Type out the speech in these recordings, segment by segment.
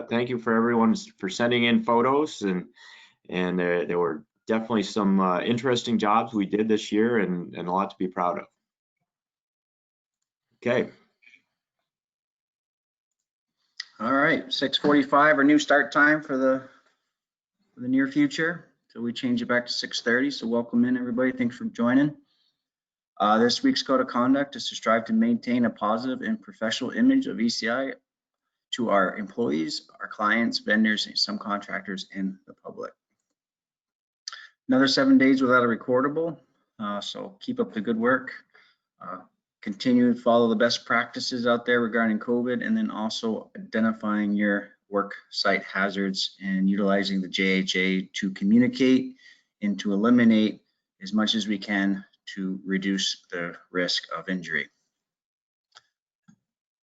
Thank you for everyone for sending in photos, and there were definitely some interesting jobs we did this year, and a lot to be proud of. Okay. All right, 6:45, our new start time for the near future. So we change it back to 6:30. So welcome in, everybody. Thanks for joining. This week's code of conduct is to strive to maintain a positive and professional image of ECI to our employees, our clients, vendors, and some contractors, and the public. Another 7 days without a recordable. So keep up the good work. Continue to follow the best practices out there regarding COVID, and then also identifying your work site hazards and utilizing the JHA to communicate and to eliminate as much as we can to reduce the risk of injury.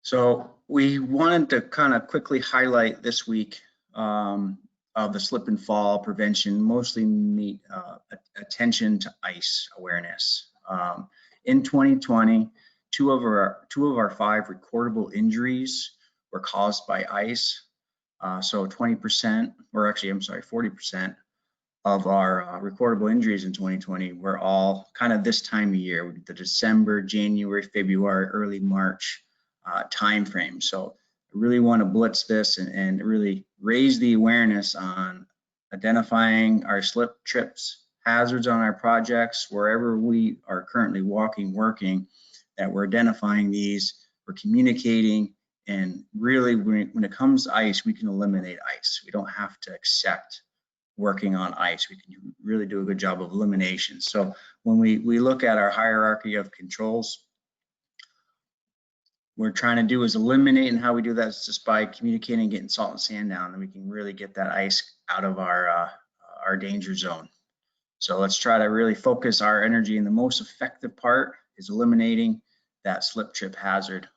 So we wanted to kind of quickly highlight this week of the slip and fall prevention, mostly meet attention to ice awareness. In 2020, two of our 5 recordable injuries were caused by ice. So 20%, or actually, I'm sorry, 40% of our recordable injuries in 2020 were all kind of this time of year, the December, January, February, early March time frame. So I really want to blitz this and really raise the awareness on identifying our slip, trips, hazards on our projects, wherever we are currently working, that we're identifying these, we're communicating, and really when it comes to ice, we can eliminate ice. We don't have to accept working on ice. We can really do a good job of elimination. So when we look at our hierarchy of controls, we're trying to do is eliminate, and how we do that is just by communicating and getting salt and sand down, and we can really get that ice out of our danger zone. So let's try to really focus our energy, and the most effective part is eliminating that slip trip hazard.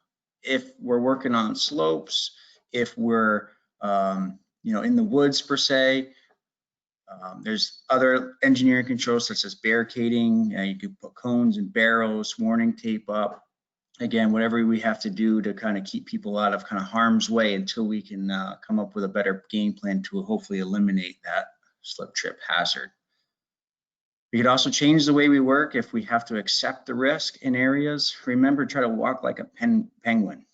If we're working on slopes, if we're in the woods per se, there's other engineering controls such as barricading. You could put cones and barrels, warning tape up. Again, whatever we have to do to kind of keep people out of kind of harm's way until we can come up with a better game plan to hopefully eliminate that slip trip hazard. We could also change the way we work if we have to accept the risk in areas. Remember, try to walk like a penguin.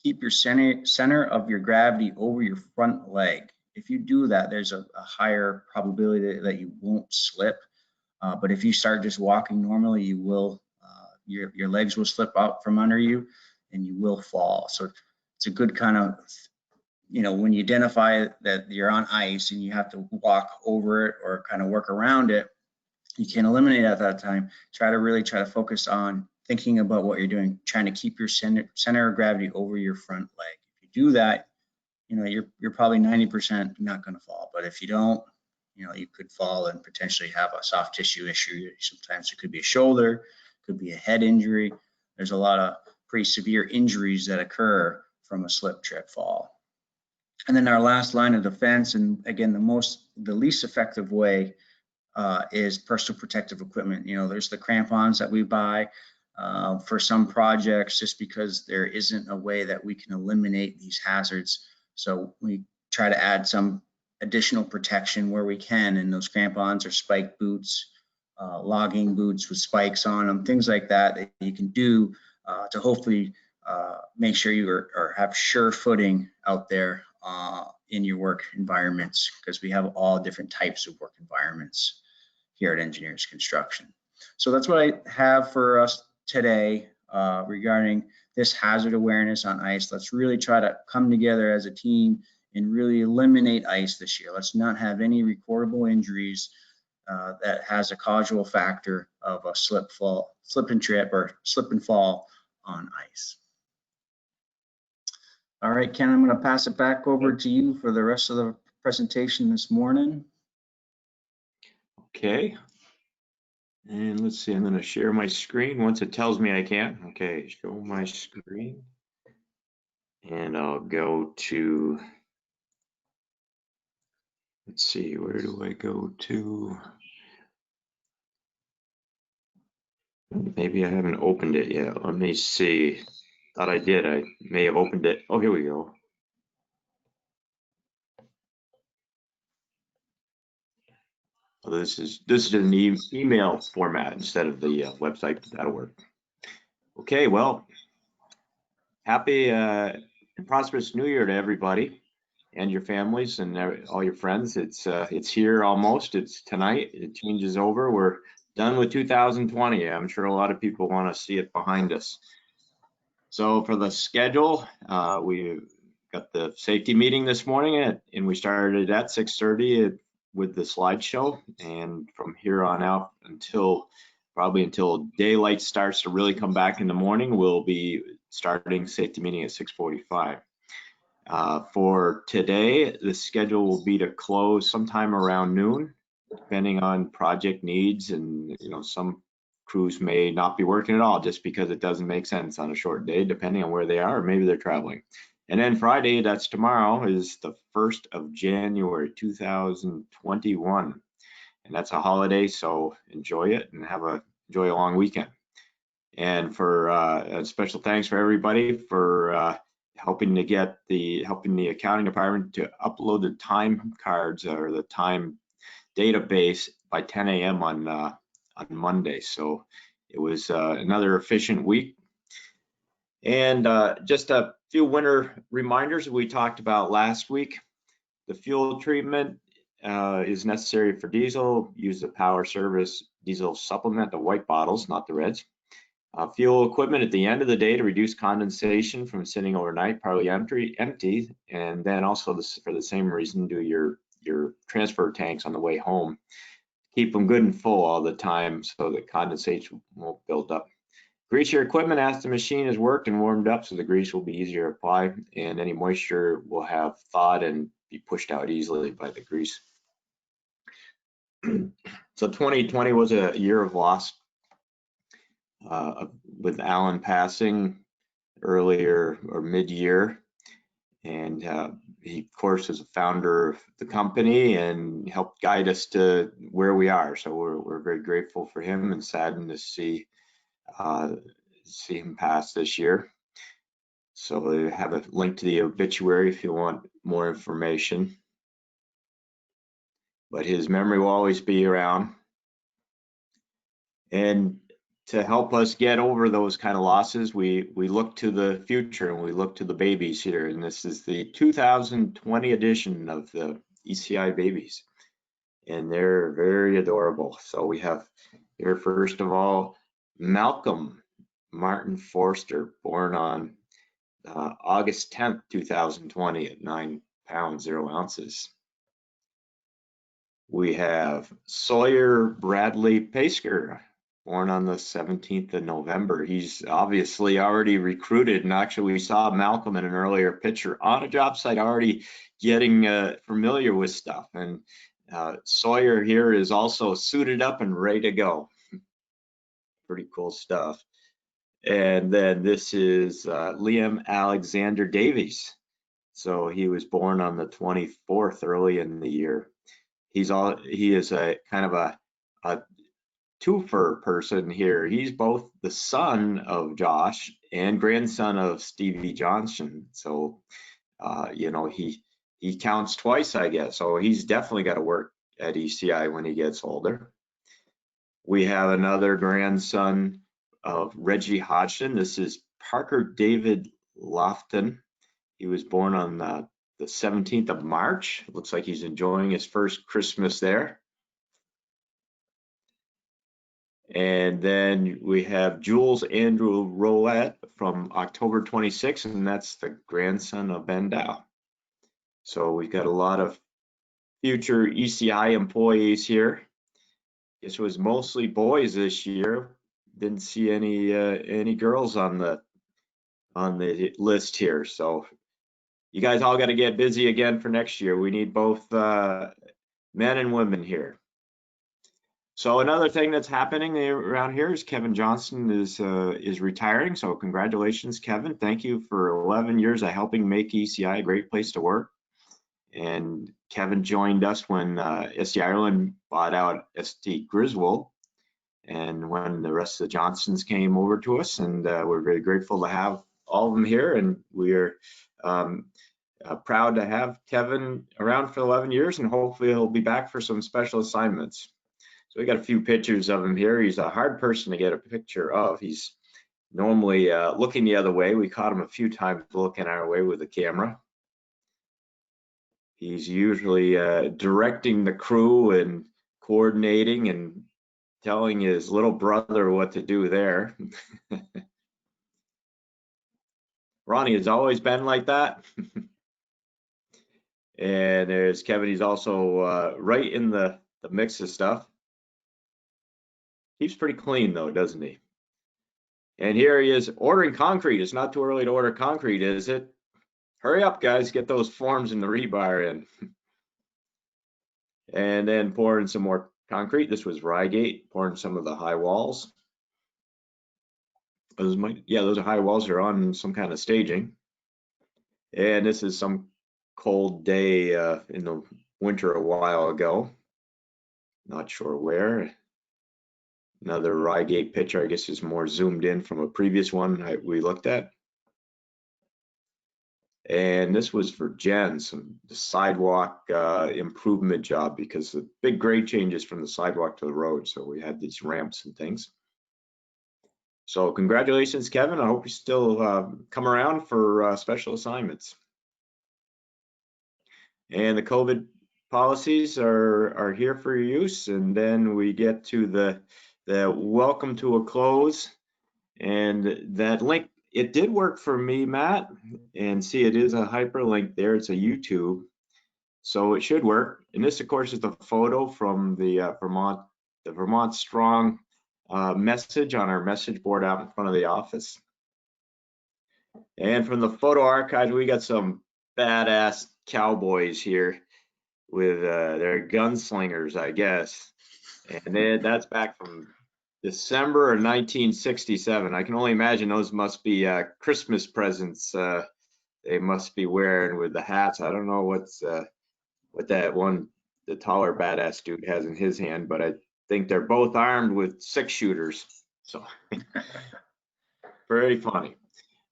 Keep your center of your gravity over your front leg. If you do that, there's a higher probability that you won't slip. But if you start just walking normally, you will, your legs will slip out from under you and you will fall. So it's a good kind of, when you identify that you're on ice and you have to walk over it or kind of work around it, you can eliminate at that time. Try to focus on thinking about what you're doing, trying to keep your center of gravity over your front leg. If you do that, you're probably 90% not going to fall. But if you don't, you could fall and potentially have a soft tissue issue. Sometimes it could be a shoulder, could be a head injury. There's a lot of pretty severe injuries that occur from a slip, trip, fall. And then our last line of defense, and again, the least effective way is personal protective equipment. There's the crampons that we buy for some projects just because there isn't a way that we can eliminate these hazards. So we try to add some additional protection where we can, and those crampons are spike boots, logging boots with spikes on them, things like that you can do to hopefully make sure you have sure footing out there in your work environments, because we have all different types of work environments here at Engineers Construction. So that's what I have for us today regarding this hazard awareness on ice. Let's really try to come together as a team and really eliminate ice this year. Let's not have any recordable injuries that has a causal factor of a slip and trip or slip and fall on ice. All right, Ken, I'm going to pass it back over to you for the rest of the presentation this morning. Okay. And let's see, I'm going to share my screen once it tells me I can. Okay, show my screen. And I'll go to, let's see, where do I go to? Maybe I haven't opened it yet. Let me see. Thought I did. I may have opened it. Oh, here we go. Well, this is an email format instead of the website, but that'll work. Okay, well, happy and prosperous New Year to everybody and your families and all your friends. It's here almost. It's tonight. It changes over. We're done with 2020. I'm sure a lot of people want to see it behind us. So for the schedule, we got the safety meeting this morning and we started at 6:30 with the slideshow. And from here on out probably until daylight starts to really come back in the morning, we'll be starting safety meeting at 6:45. For today, the schedule will be to close sometime around noon, depending on project needs, and some crews may not be working at all just because it doesn't make sense on a short day, depending on where they are, or maybe they're traveling. And then Friday, that's tomorrow, is the 1st of January 2021, and that's a holiday, so enjoy it and enjoy a long weekend. And for a special thanks for everybody for helping the accounting department to upload the time cards or the time database by 10 a.m. on Monday. So it was another efficient week. And just a few winter reminders we talked about last week. The fuel treatment is necessary for diesel. Use the Power Service diesel supplement, the white bottles, not the reds. Fuel equipment at the end of the day to reduce condensation from sitting overnight, partly empty, and then also for the same reason, do your transfer tanks on the way home. Keep them good and full all the time so that condensation won't build up. Grease your equipment after the machine has worked and warmed up, so the grease will be easier to apply, and any moisture will have thawed and be pushed out easily by the grease. So 2020 was a year of loss. With Alan passing earlier or mid-year, and he of course is a founder of the company and helped guide us to where we are. So we're very grateful for him and saddened to see him pass this year. So we have a link to the obituary if you want more information. But his memory will always be around. And to help us get over those kind of losses, we look to the future and we look to the babies here. And this is the 2020 edition of the ECI babies. And they're very adorable. So we have here, first of all, Malcolm Martin Forster, born on August 10th, 2020 at 9 pounds, 0 ounces. We have Sawyer Bradley Pasker, born on the 17th of November. He's obviously already recruited, and actually we saw Malcolm in an earlier picture on a job site already getting familiar with stuff. And Sawyer here is also suited up and ready to go. Pretty cool stuff. And then this is Liam Alexander Davies. So he was born on the 24th, early in the year. He is a kind of a twofer person here. He's both the son of Josh and grandson of Stevie Johnson. So, he counts twice, I guess. So he's definitely got to work at ECI when he gets older. We have another grandson of Reggie Hodgson. This is Parker David Lofton. He was born on the 17th of March. It looks like he's enjoying his first Christmas there. And then we have Jules Andrew Rowett from October 26th, and that's the grandson of Ben Dow. So we've got a lot of future ECI employees here. Guess it was mostly boys this year. Didn't see any girls on the list here. So you guys all got to get busy again for next year. We need both men and women here. So another thing that's happening around here is Kevin Johnson is retiring. So congratulations, Kevin. Thank you for 11 years of helping make ECI a great place to work. And Kevin joined us when ST Ireland bought out ST Griswold, and when the rest of the Johnsons came over to us, and we're very grateful to have all of them here. And we're proud to have Kevin around for 11 years, and hopefully he'll be back for some special assignments. So we got a few pictures of him here. He's a hard person to get a picture of. He's normally looking the other way. We caught him a few times looking our way with the camera. He's usually directing the crew and coordinating and telling his little brother what to do there. Ronnie has always been like that. And there's Kevin. He's also right in the mix of stuff. Keeps pretty clean though, doesn't he? And here he is ordering concrete. It's not too early to order concrete, is it? Hurry up, guys. Get those forms and the rebar in. And then pouring some more concrete. This was Rygate, pouring some of the high walls. Those are high walls. They're on some kind of staging. And this is some cold day in the winter a while ago. Not sure where. Another Rygate picture, I guess, is more zoomed in from a previous one we looked at. And this was for Jen, the sidewalk improvement job, because the big grade changes from the sidewalk to the road. So we had these ramps and things. So congratulations, Kevin. I hope you still come around for special assignments. And the COVID policies are here for your use. And then we get to the welcome to a close. And that link, it did work for me, Matt. And see, it is a hyperlink there. It's a YouTube. So it should work. And this, of course, is the photo from the Vermont Strong message on our message board out in front of the office. And from the photo archives, we got some badass cowboys here with their gunslingers, I guess. And then that's back from December of 1967. I can only imagine those must be Christmas presents they must be wearing with the hats. I don't know what that one, the taller badass dude, has in his hand, but I think they're both armed with 6-shooters. So very funny.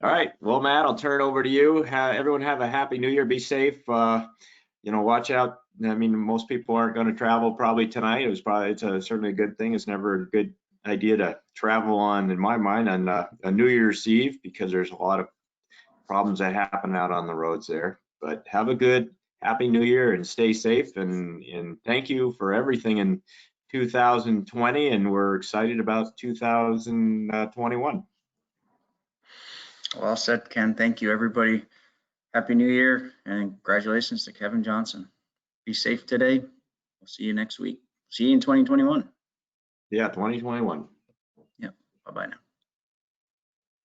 All right, well, Matt, I'll turn it over to you. Everyone have a happy New Year. Be safe. Watch out. I mean, most people aren't going to travel probably tonight. It's certainly a good thing. It's never a good idea to travel on, in my mind, on a New Year's Eve, because there's a lot of problems that happen out on the roads there. But have a good, happy New Year and stay safe. And thank you for everything in 2020. And we're excited about 2021. Well said, Ken. Thank you, everybody. Happy New Year and congratulations to Kevin Johnson. Be safe today. We'll see you next week. See you in 2021. Yeah, 2021. Yep. Bye-bye now.